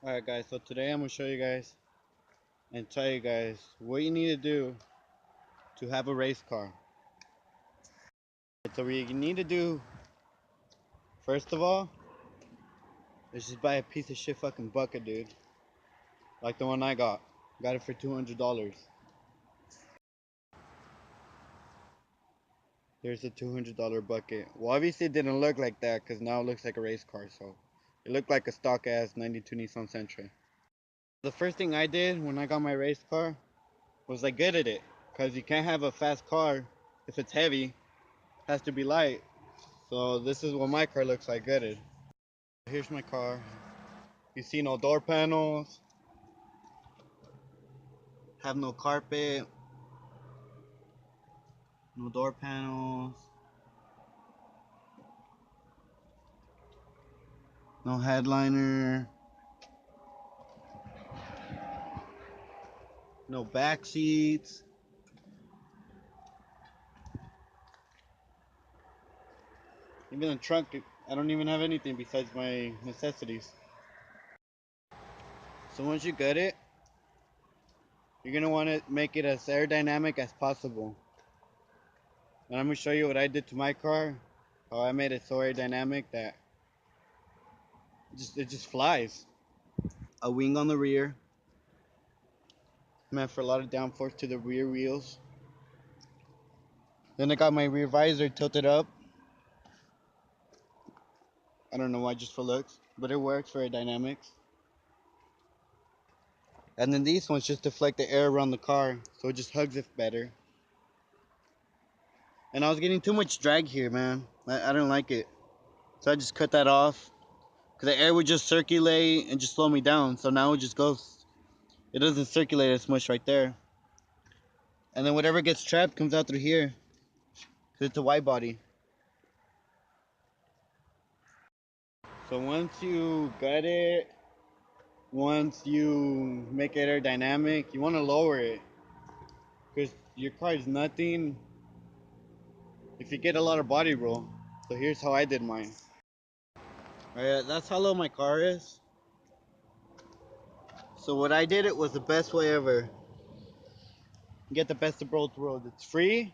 Alright guys, so today I'm going to show you guys and tell you guys what you need to do to have a race car. So what you need to do, first of all, is just buy a piece of shit fucking bucket, dude. Like the one I got. Got it for $200. Here's a $200 bucket. Well, obviously it didn't look like that because now it looks like a race car. So it looked like a stock ass 92 Nissan Sentra. The first thing I did when I got my race car was I gutted it. Because you can't have a fast car if it's heavy. It has to be light. So this is what my car looks like gutted. Here's my car. You see no door panels, have no carpet, no door panels, no headliner, no back seats. Even the trunk, I don't even have anything besides my necessities. So once you gut it, you're gonna want to make it as aerodynamic as possible. And I'm gonna show you what I did to my car, how I made it so aerodynamic that it just flies. A wing on the rear, meant for a lot of downforce to the rear wheels. Then I got my rear visor tilted up. I don't know why, just for looks, but it works for aerodynamics. And then these ones just deflect the air around the car, so it just hugs it better. And I was getting too much drag here, man. I don't like it. So I just cut that off, because the air would just circulate and just slow me down. So now it just goes, it doesn't circulate as much right there. And then whatever gets trapped comes out through here, because it's a wide body. So once you gut it, once you make it aerodynamic, you want to lower it. Because your car is nothing if you get a lot of body roll. So here's how I did mine. Alright, that's how low my car is. So what I did, it was the best way ever. Get the best of both worlds. It's free,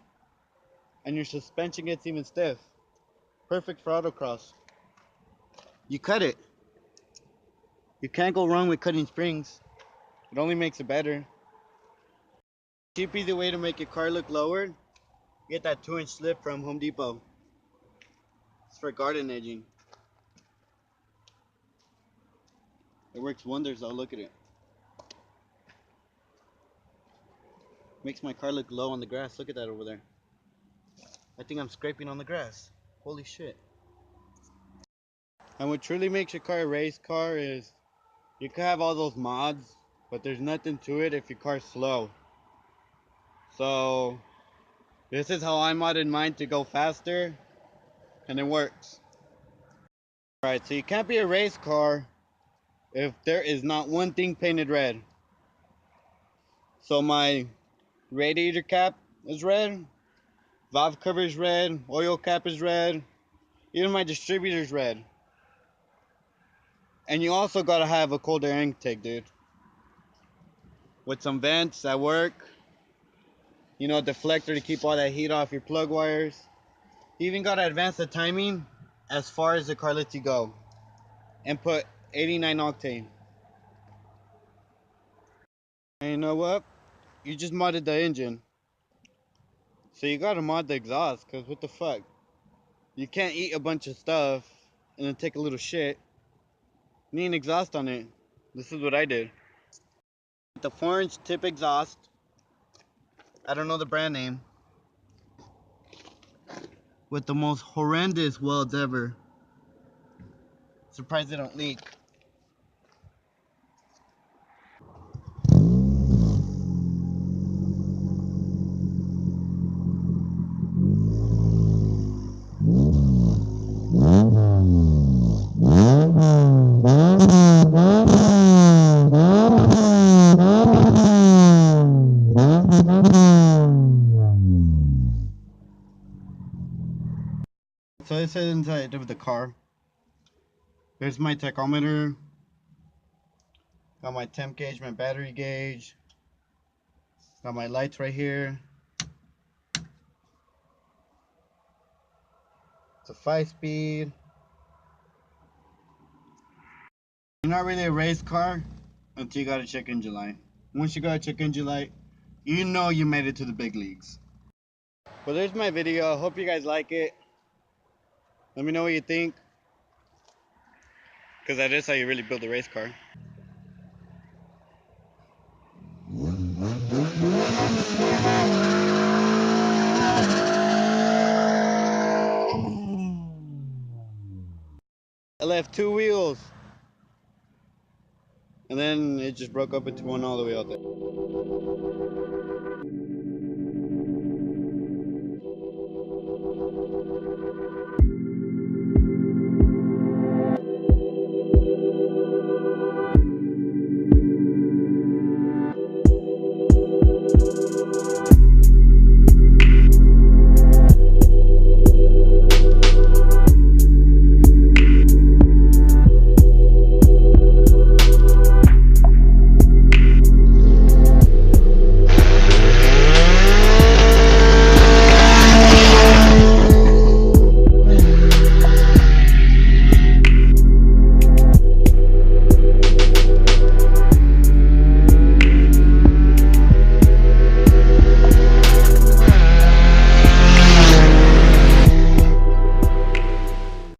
and your suspension gets even stiff. Perfect for autocross. You cut it. You can't go wrong with cutting springs. It only makes it better. Cheap easy way to make your car look lowered. Get that 2-inch slip from Home Depot. It's for garden edging. It works wonders though, look at it. Makes my car look low on the grass. Look at that over there. I think I'm scraping on the grass. Holy shit. And what truly makes your car a race car is you can have all those mods, but there's nothing to it if your car's slow. So this is how I modded mine to go faster, and it works. Alright, so you can't be a race car if there is not one thing painted red. So my radiator cap is red, valve cover is red, oil cap is red, even my distributor is red. And you also gotta have a cold air intake, dude. With some vents that work. You know, a deflector to keep all that heat off your plug wires. You even gotta advance the timing as far as the car lets you go. And put 89 octane. And you know what? You just modded the engine. So you gotta mod the exhaust, cause what the fuck? You can't eat a bunch of stuff and then take a little shit. You need an exhaust on it. This is what I did. The 4-inch tip exhaust. I don't know the brand name. With the most horrendous welds ever. Surprised they don't leak. So this is inside of the car. There's my tachometer. Got my temp gauge, my battery gauge. Got my lights right here. It's a 5-speed. You're not really a race car until you got a check engine light. Once you got a check engine light, you know you made it to the big leagues. Well, there's my video. I hope you guys like it. Let me know what you think, because that is how you really build a race car. I left 2 wheels, and then it just broke up into one all the way out there.